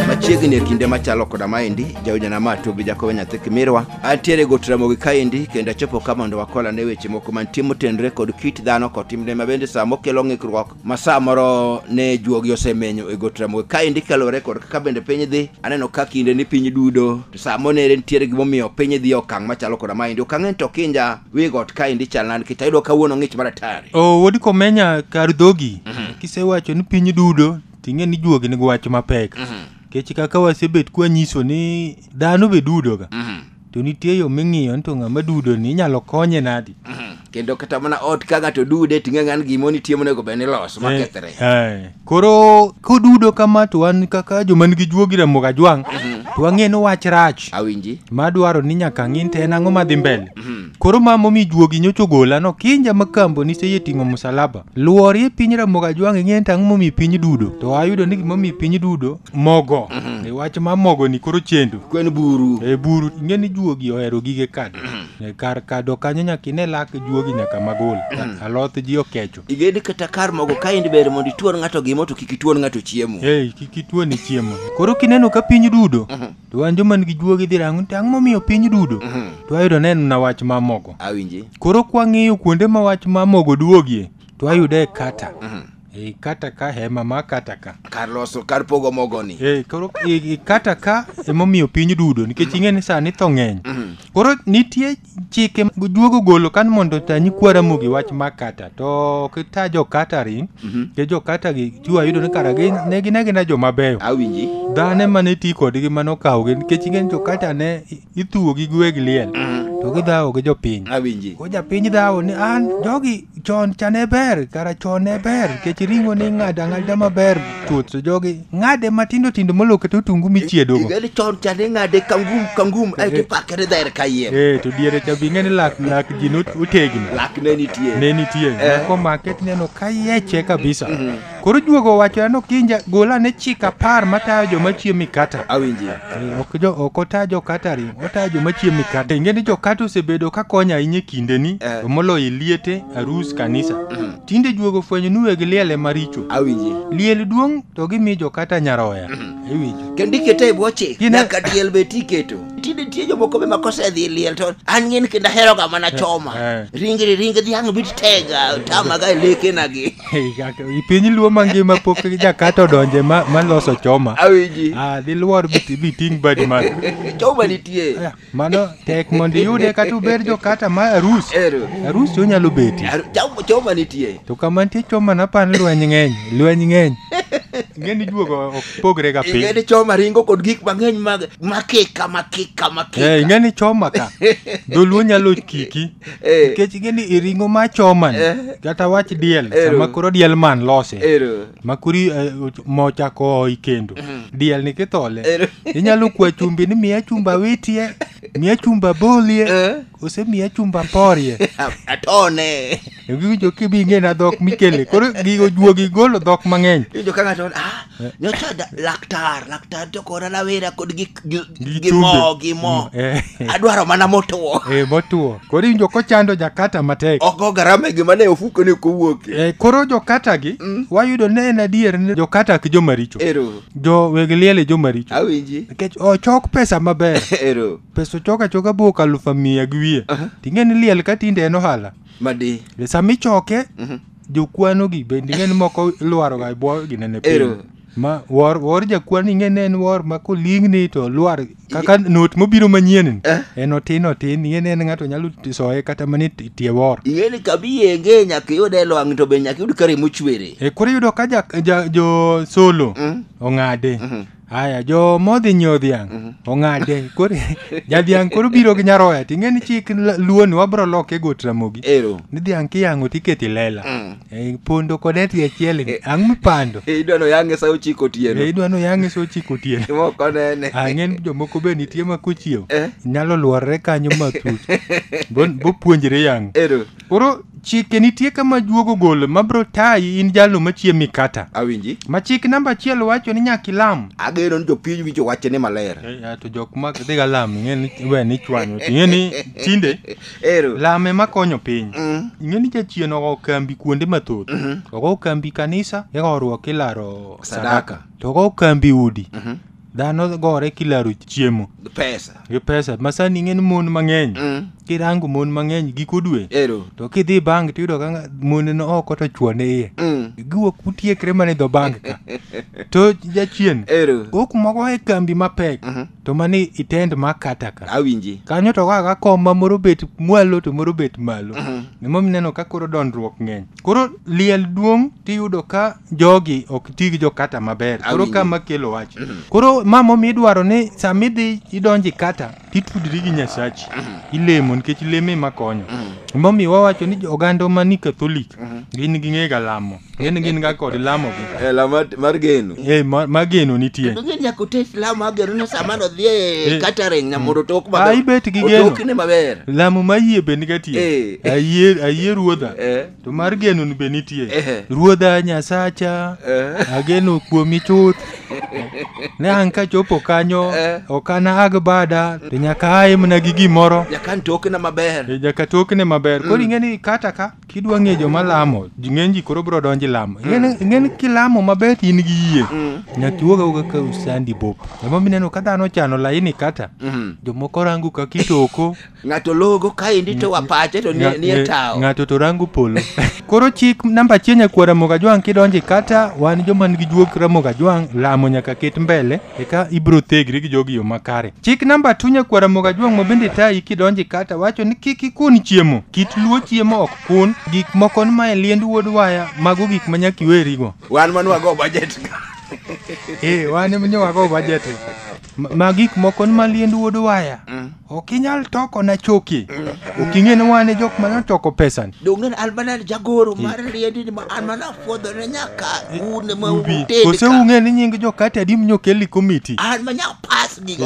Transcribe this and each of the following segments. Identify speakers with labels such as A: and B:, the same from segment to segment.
A: Machiegni kinde machalo koda maendi jaujana mato bi jakowe nyathi Kimirwa antiere gotramogi kaendi kendo chopo kama mondo wakola ne weche moko mantie motenre kod kit dhano kod timne mabende samo kelo ng'ikruok ma samoro ne juogi osemenyo e gotramogi kaendi kalore kod kaka bende piny dhi. Aneno ka kinde ni piny dudo to samo ne ntiere gimomiyo piny dhi okang' machalo koda maendi. Okang' en to Okinja wigot kaendi chalnan kitayudo kawuono ng'ich maratari.
B: Wodi komenya kar dhogi kisewacho ni piny dudo ting'e ni juogi ni wach mapek. Kech kaka wasebet kwa nyiso ni dhano be dudo ga. To nitie yo ming'iyo to ng'ama dudo ni inyalo konye nadi.
A: Kendo kata mana ot ka ng'ato dude ting'e ng'an gimo nitie monego bed ni los makethre.
B: Koro kodudo kama to wan kaka joma nigi juogi Ramogi Ajwang' to wang'e no wach rach.
A: Awinji.
B: Madwaro ni nyaka ng'in te en ang'o madhi mbele. Koro mamo mi juogi nyocho gola no Okinja Makambo ni seye ting'o musalaba. Luor ye piny Ramogi Ajwang' ng'en tang' momi piny dudo. To ayudo ni gimomi piny dudo mogo. E wach ma mogo ni koro chendo.
A: Kwen buru.
B: Buru ng'e ni juogi ohero gige kado. Kar kado kanyo nyaka ine lak juogi nyaka magol. Aloth ji okecho.
A: Igedi kata kar mogo kaendi ber mondo ituon ng'ato gimo to kik ituon ng'ato chiemo.
B: Kik ituon ni chiemo. Koro kineno ka piny dudo to wan joma nigi juogi dhi rang'o tang' momiyo piny dudo. To ayudo neno na wach ma mogo.
A: Awinji.
B: Koro kwang'iyo kuonde ma wach ma mogo duogie to ayude kata. Kata ka hema ma kata ka.
A: Kar loso kar pogo mogo ni.
B: Koro kata ka emomiyo piny dudo nikech ing'e ni sani tho ng'eny. Koro nitie chike juogo golo kan mondo tanyi kwara mogi wach ma kata to kita jo kata ring ke jo kata gi tu ayudo ni karage ne gina jo mabeyo.
A: Awinji.
B: Dhane mane ti kodgi mano kawge nikech ing'e jo kata ne ithuo gi gweg liel. To gidhawo gi jo piny.
A: Awinji.
B: Ko ja piny dhawo ni an jogi chon chane ber kara chon ne ber kech ringo ni ng'ada maber chuth to jogi ng'ade matindo tindo moloke to tungu michiedo go.
A: Igedi chon chane ng'ade kangum ai to pakere dhaer kayien.
B: To diere cha binge ni lak jino utegno.
A: Lak ne nitie.
B: Ne nitie. Ko market neno kayeche kabisa. Koro juogo wacho no Okinja gola ne chika par matayo joma chiemo kata.
A: Awinji.
B: Ok otajo kata ring, otajo joma chiemo kata. Ing'e ni jo kata osebedo ka konya ahinya kinde ni to moloyo liete arus kanisa. Tinde juogo fwenyo ni weg liel maricho.
A: Awinji.
B: Liel duong' to gimi jo kata nyaroya. Iwinjo.
A: Kendi kete bo chik. Nyaka liel be tiketo. Tinde tie jomoko be makose dhi liel to an ng'en kenda hero ga mana choma. Ringi dhiang' bit tega tama ga leke nagi.
B: Piny luo mangima pok jakata odonje ma loso choma.
A: Awinji.
B: Dhi luor biting badi man.
A: Choma nitie.
B: Mano tek mondo yude kata uber jo kata ma arus. Arus yo nyalo beti.
A: Choma nitie.
B: To kama nitie choma na pan lweny ng'eny. Ng'eni juogo pogre ga piny.
A: Ng'eni choma ringo kod gik mang'eny makika.
B: Ng'eni choma ka. Dholuo nyalo kiki. Nikech ng'eni ringo ma choma ni kata wach diel sama koro diel man lose. Makuri mochako ikendo. Diel ni kithole. Inyalo kwa chumbi ni miya chumba witie, miya chumba bolie, ose miya chumba porie.
A: Atone.
B: Gigo kibinge na dhok mikele. Koro gigo juogi golo dhok mang'eny.
A: Ijo ka ng'ato nyocha laktar to kora na wera kod gimo. Adwaro mana motuo.
B: Motuo. Koro injo kochando jakata matek.
A: Oko garame gima ne ofuko ne kowuok.
B: Koro jokata gi wayudo ne en adier ni jokata ki joma richo. Jo weg liel joma richo.
A: Awinji.
B: Nikech ochok pesa maber. Pesa choka buok 100,000 gi wiye. Ting'e ni liel ka tinde en ohala.
A: Madi.
B: Sami choke jokwano gi bende ng'en moko luaro ga bo ginene piny. Ma war jakwan ing'e en war ma kolingni to luar kaka not mobiro manyien en otin ing'e en ng'ato nyalo soye kata mani tie war.
A: Ing'e ni kabiyenge nyaka yude lwang' to be nyaka yud kare mochwere.
B: Koro yudo ka jo solo ong'ade. Aya jo modhi nyiewo dhiang' ong'ade. Koro jadhiang' koro biro gi nyaroya ting'e ni chik luo ni wabro loke got Ramogi. Ni dhiang' kiyang'o tiketi lela. Pondo kode tie achiel ni ang' mipando.
A: Idwano yang'e sa ochiko otieno.
B: Idwano yang'e sa ochiko otieno.
A: Moko nene.
B: Ng'en jomoko be nitie ma kochiew. Nyalo luorre kanyo matut. Bo puonjre yang'. Koro chike nitie kama juogo golo mabro tayi in jalo machiemi kata.
A: Awinji.
B: Ma chik namba 1 wacho ni nyaka ilam.
A: Ageno ni jopiny winjo wachne maler.
B: To jok ma dhi ga lam ng'eni we ni chwanyo. Ng'eni tinde lame makonyo piny. Ng'eni jachien ogo kambi kuonde mathoth. Ogo kambi kanisa, igoruok kilaro sadaka. To ogo kambi udi. Dhano gore kilaro chiemo. Pesa. Masani ng'eni mon mang'eny. Kirango mon mang'eny giko dwe. To kidhi bank tiyudo ka mon no oko to chwo ne iye. Giwuok utiekre mane dho bank ka. To jachien. Ok mogo e kambi mapek. To mani itend makata ka.
A: Awinji.
B: Kanyo to kaka koma moro bet mwalo to moro bet malo. Nemo neno ka koro dondruok ng'eny. Koro liel duong' tiyudo ka jogi ok tigi jokata maber. Koro kama kelo wach. Koro mamo midwaro ni samidhi idonji kata titudri gi Nyasachi. Ilemo nikech leme makonyo. Momi wawacho ni oganda mani Catholic gin ging'ega lamo. Gin ga kod lamo gi.
A: Lamo mar geno.
B: Mageno nitie.
A: To ng'eni yakote lamo ageno na samano dhie catering na mondo tok maber.
B: Ai bet gi geno.
A: Otokne maber.
B: Lamo mayie be nitie. Ayie ruodha. To mar geno be nitie. Ruodha Nyasacha. Ageno kuomi chuth. Ne anka chopo kanyo okana agbada to nyaka ai mna gi gimoro
A: nyaka tokne maber
B: nyaka tokne maber koro ing'eni kata ka kidwa ng'e joma lamo ng'enji koro bro donji lamo ing'eni kilamo maber in gi yie nyaka wuoga ka usandi bop ema mineno ka dhano chano laini kata jomoko rangu ka kitoko
A: ng'ato logo ka indi to wapache to nie tao
B: ng'ato to rangu polo koro chik namba 1 nyakwara mogajwang kidonji kata wan joma nigi juok ramogajwang lamo nyaka ket mbele eka ibro thegri gi jogi yo makare. Chik namba 2 nyakwara mogajwang mabende tayi kidonji kata wacho ni kik ikun chiemo. Kit luo chiemo ok kun gik moko ma e liend wuod waya mago gik manyaka iwerigo.
A: Wan manwago budget.
B: Wan manwago budget. Magik moko ma liend wuod waya. Ok inyal toko na choki. Ok ing'e ni wane jok ma toko pesan.
A: Dong'en albanan jagoro mar liendi ni almana fodho ne nyaka une ma utede.
B: Kose ung'e ni nying jok kata adim nyokeli committee.
A: An manya pass gi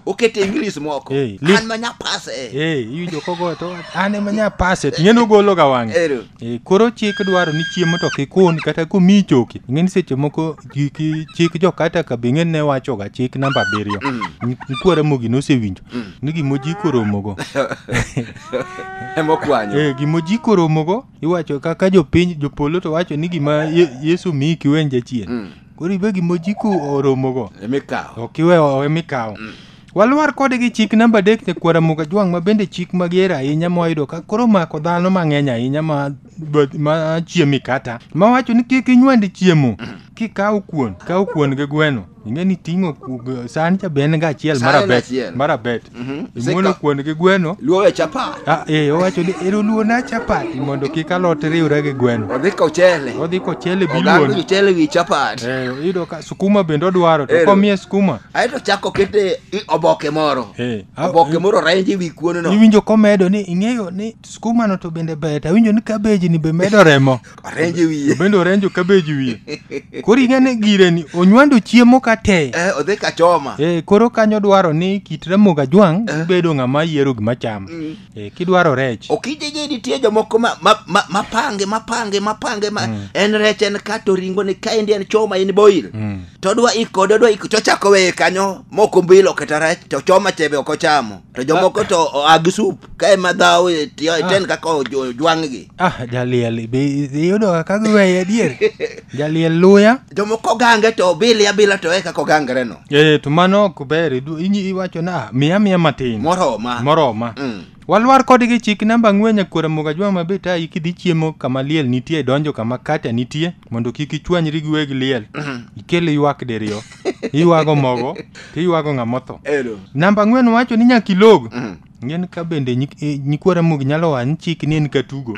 A: okete English moko. An manya pass
B: iwinjo kogo to an manya pass ng'eno golo ga wang'e. Koro chik dwaro ni chiemo to kikun kata komi choki. Ng'eni seche moko chik jok kata ka bing'en ne wacho ga chik namba 7. Nkwara mogi nosewinjo. Ni gimojiko romogo.
A: Emokwanyo.
B: Gimojiko romogo iwacho kaka jopiny jopolo to wacho ni gima Yesu mi kiwenje chien. Koro ibe gimojiko oromogo.
A: Emikao.
B: Okiwe emikao. Walwar kodgi chik namba 3 nyakwara mogajwang ma bende chik magera ahinya moyudo ka koro mako dhano mang'eny ahinya ma chiemi kata. Ma wacho ni kik inywand chiemo. Kikaw kuon gi gweno. Ing'eni ting'o san cha ben ga achiel marabet. Imuono kuon gi gweno.
A: Luowe chapat.
B: Owacho ni ero luona chapat mondo kik alot riwre gi gweno.
A: Odhi
B: kochele biluon.
A: Oganda chele gi chapat.
B: Iyudo ka sukuma bende odwaro to komie sukuma.
A: Aito chako kete oboke moro. Oboke moro renji wi kuon no.
B: Iwinjo komedo ni ing'eyo ni sukuma no to bende beta. Iwinjo ni cabbage ni be medo remo.
A: Renji wiye.
B: Bende orenjo cabbage wiye. Koro ing'eni gire ni onywando chiemo kate.
A: Odhi ka choma.
B: Koro kanyo dwaro ni kit ramogajwang bedo ng'ama yiero gima chamo. Kidwaro rech.
A: Okije nitie jomoko mapange en rech en kato ringo ni ka en choma in boil. To dwa iko to chako we kanyo moko mbilo kata rech to choma chebe ok ochamo. To jomoko to ag soup ka ema dhaw ten kaka jwang gi.
B: Jaliel be yudo kaka gwe adier. Jaliel luya.
A: Jomoko gange to bila to eka ko gangre no.
B: To mano ok ber iwacho na miya matin. Moroma. Walwar kodgi chik namba 4 nyakwara mogajwang ma be tayi kidhi chiemo kama liel nitie donjo kama kata nitie mondo kik ichwanyri gi weg liel. Ikel ywak diriyo. Iwago mogo, tiywago ng'amotho. Namba 4 wacho ni nyaka ilog. Ng'en ka bende nyikwara mog nyalo wan chik ni en katugo.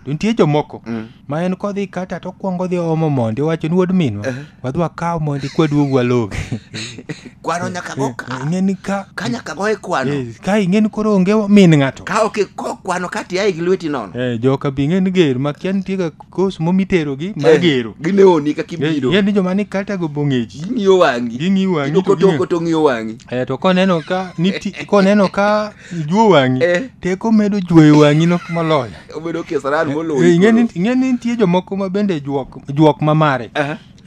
B: To nitie jomoko ma en kodhi kata to kwongo dhi omo mondo wacho ni wuod minwa wadwa kaw mondo kwadwo walog.
A: Kwano nyaka go ka.
B: Ng'eni ka
A: nyaka go e kwano.
B: Ka ing'eni koro onge min ng'ato.
A: Ka ok kwano kati ai gi lweti nono.
B: Joka bing'en ger ma kian tiga kos momitero gi magero.
A: Gineoni ka kibiro.
B: Ng'eni joma ni kata go bongeji.
A: Ging'iyo wangi.
B: Ging'iyo wangi.
A: To ng'iyo wangi.
B: To koneno ka juo wang'i teko medo juoyo wang'i no moloyo
A: obedo kesaran moloyo
B: ing'eni nitie jomoko ma bende juok mamare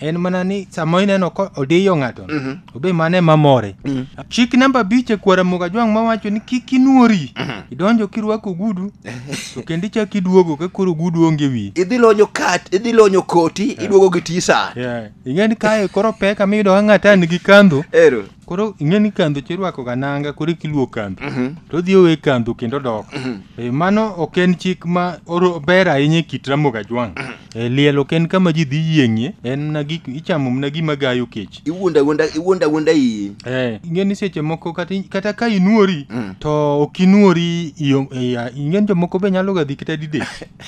B: en mana ni sama ineno ko odiyo ng'ato obe mane mamore chik namba 5 kwara Mugajwang' mawacho ni kik inuori idonjo kirwako gudu to kendo ichak iduogo ka koro gudu onge wi
A: idhi lonyo koti iduogo gi tisa
B: ing'eni kae koro peka miyudo ng'ata nigi kandho koro ing'eni kandho chirwako ga nanga koro kiluo kandho to dhi owe kandho kendo dok mano ok en chik ma ber ahinya e kit Mugajwang'. Liel ok en kama ji dhi yieng'ie, en na gik ichamo mna gima gayo kech.
A: Iwunda iyi.
B: Ing'eni seche moko kata ka inuori to ok inuori ing'eni jomoko be nyalo ga dhi kata didek.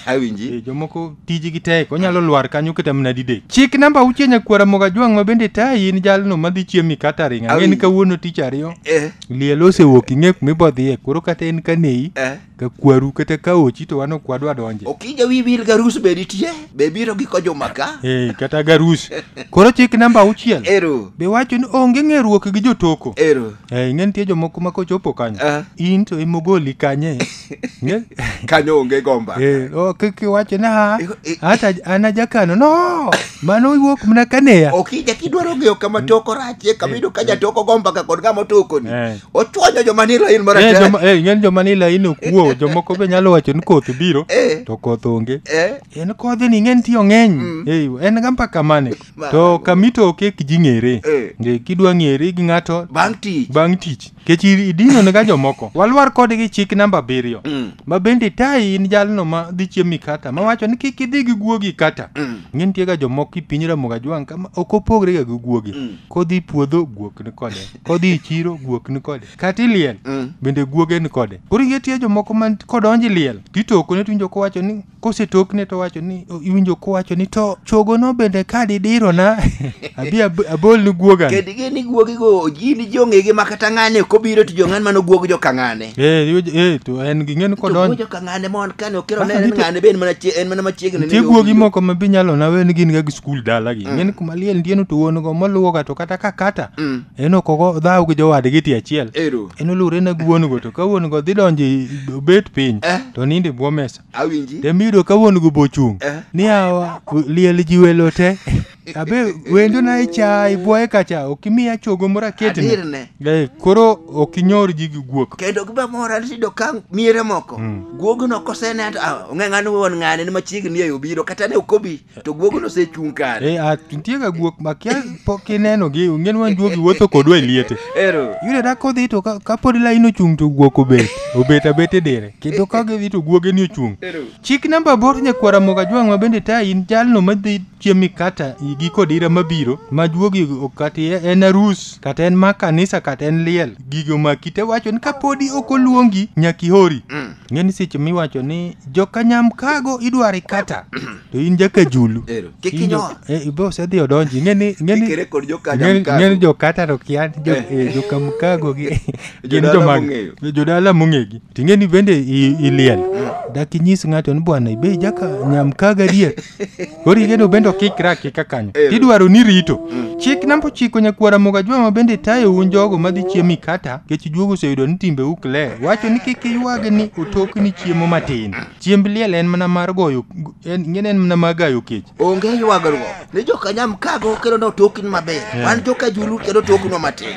A: Awinji.
B: Jomoko tijgi tek onyalo lwar kanyo kata mna didek. Chik namba 6 nyakwara Mugajwang' ma bende tayi in jalno madhi chiemi kata ringa. Ng'eni kawuono tich ariyo. Liel osewuok ing'e kumibodhiye koro kata en kanei ka kwaru kata ka ochi to wano kwadwa donje.
A: Okinja wibil garus be nitie. Be biro gi Joma ka?
B: Kata garus. Koro chik namba 6 be wacho ni onge ng'eruok gi jotoko. Ing'en tie jomoko ma kochopo kanyo in to imogoli kanye.
A: Kanyo onge gomba.
B: Kiwacho na hata ana jakano no mano iwuok mna kaneya.
A: Okinja kidwaro ng'eyo kama toko rachie kamido ka jatoko gomba ka kod ng'ama toko ni. Ochwanyo joma ni lain marate.
B: Ing'en joma ni lain okuo jomoko be nyalo wacho ni koth biro to koth onge. En kodhi ni ng'en tiyo ng'eny en ga mpaka mane to kamito ok ji ng'ere kidwa ng'ere gi ng'ato bang' tich kech idino ne ga jomoko walwar kodgi chik namba 7 ma bende tayi in jalno ma dhi chiemi kata ma wacho ni kik idhi gi guogi kata ng'en tie ga jomoko ipinyra Mugajwang' kama ok opogre ga gi guogi kodhi puodho guok ni kode kodhi chiro guok ni kode kata liel bende guoge ni kode koro tie jomoko man kodonji liel kitoko ne tunjo ko wacho ni kosetokne to wacho ni iwinjo ko wacho ni to chogo no bende kadi diro na abi abol ni guoga
A: kedige ni guogi go jini jong'ege makata ng'ane ko biro to jong'an mano guogo jo kang'ane
B: to en gi ng'en kodon
A: jo kang'ane mon kane okero ne ng'ane ben mana en mana machiegni
B: ne guogi moko ma bi nyalo na wen gin ga skul dala gi ng'en kuma liel ndieno to won go moluwo ga to kata en ok dhaw gi jowadgi ti achiel en olure na guon go to ka won go dhi donji bet piny to nindi bwo mesa
A: awinji
B: temido ka won go bochung ni awa liel jiwelo te abe wendo na icha iboye kacha okimiya chogo mora ketne koro okinyor ji gi guok
A: kendo giba mora sido kan miere moko guogno kosene ong'ang'ano won ng'ane ni machiegni e obiro kata ne okobi to guogno osechung kare
B: tuntie ga guok makia pokineno gi ng'en wan juogi wuotho kodwa liete yude da kodhi to ka pod laino chung to guok obet abete dire kendo ka gi to guoge ni ochung chik namba 8 nyakwara Mugajwang' ma bende ta in jalno madhi chiemi kata gi kodira mabiro ma juogi okati en arus kata en makanisa kata en liel gigo makite wacho ni kapodi okoluongi nyaki hori ng'eni seche miwacho ni jokanyam kago idwari kata to in jaka julu
A: kikinyo
B: ibo sedhi odonji ng'eni jokata to kian jokamkago gi gin jodala mong'egi ting'eni bende iliel dak inyis ng'ato ni bwana ibe jaka nyam kaga dier koro igeno bende kikra kanyo idwaro ni rito chik namba 9 nyakwara Mugajwang' ma bende tayo un jogo madhi chiemi kata kech juogo oseyudo ni timbe ukle wacho ni kik ywag ni otokni chiemo matin chiemb liel en mana mar goyo en mana mar gayo kech
A: onge ywagruok ni jokanyam kago kero no tokni maber wan joka julu kero tokno matin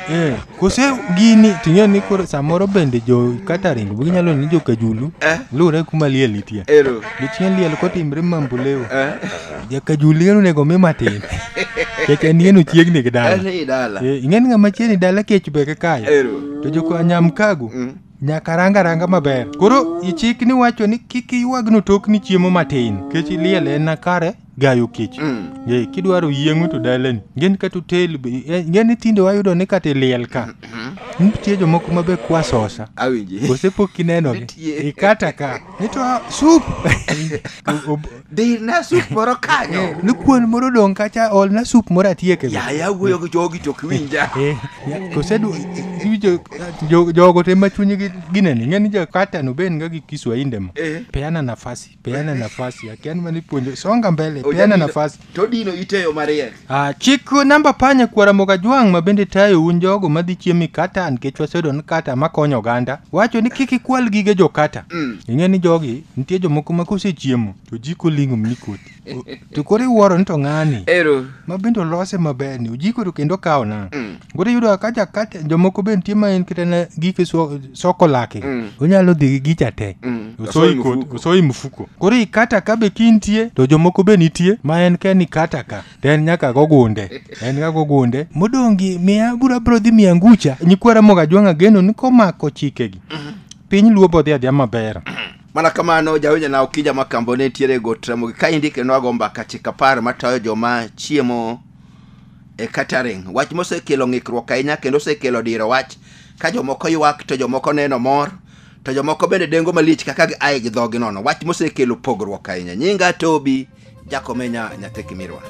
B: kose gini ting'e ni koro samoro bende jo kata ring bugi nyalo ni joka julu lure kuma liel nitie gichien liel kotimre mambuleo jaka julu nego me matin kech anieno chiegni gi dala ing'en ng'ama chiegni dala kech be kayo to jokanyam kago nyaka ranga maber koro ichik ni wacho ni kik ywagno tokni chiemo matin kech liel en kare gayo kech kidwaro yieng'o to dalani ng'en kata hotel ng'en tinde wayudo ni kata liel ka nitie jomoko mabe kwa sosa osepok kinenogi kata ka nito sup
A: dirna sup moro kanyo
B: ni kuon moro dong kacha ol na sup moro atieke
A: ya wuoyo gi jogi to kwinja
B: kosedu jogo te machunygi gineni ng'eni jakata no ben ga gi Kiswahili mo peana nafasi akian mani puonjo songa mbele peana nafasi
A: to dino iteyo mariek
B: chik namba 10 kwara Mugajwang' ma bende tayo un jogo madhi chiemi kata kata nikech wasedo ni kata makonyo oganda. Wacho ni kik ikwal gige jokata. Ing'e ni jogi nitie jomoko ma kosechiemo to jiko ling'o mnikoti. To koro iwuoro ni to ng'ani. Ma bende lose maber ni ujiko to kendo kawo na. Koro yudo ka jakata jomoko be nitie ma en kata na gike soko lake. Onyalo dhi gi gicha te. Osoi mfuko. Koro ikata ka be kintie to jomoko be nitie ma en ke ni kata ka. To en nyaka gogunde. En ga gogunde. Modongi miya bro dhi miya ngucha. Nyikwara moga jwanga geno ni komako chikegi. Piny luobo dhi adhiya maber.
A: Mana kamano jawinja na Okinja Makambo ne tiere gotramo kaendi kendo agomba kachika par matayo joma chiemo e catering. Wach mosekelo ng'ikruok ahinya kendo osekelo diro wach ka jomoko ywak to jomoko neno mor to jomoko bende dengo malich kaka ai gi dhogi nono. Wach mosekelo pogruok ahinya. Nyinga Tobi Jakomenya Nyathi Kimirwa.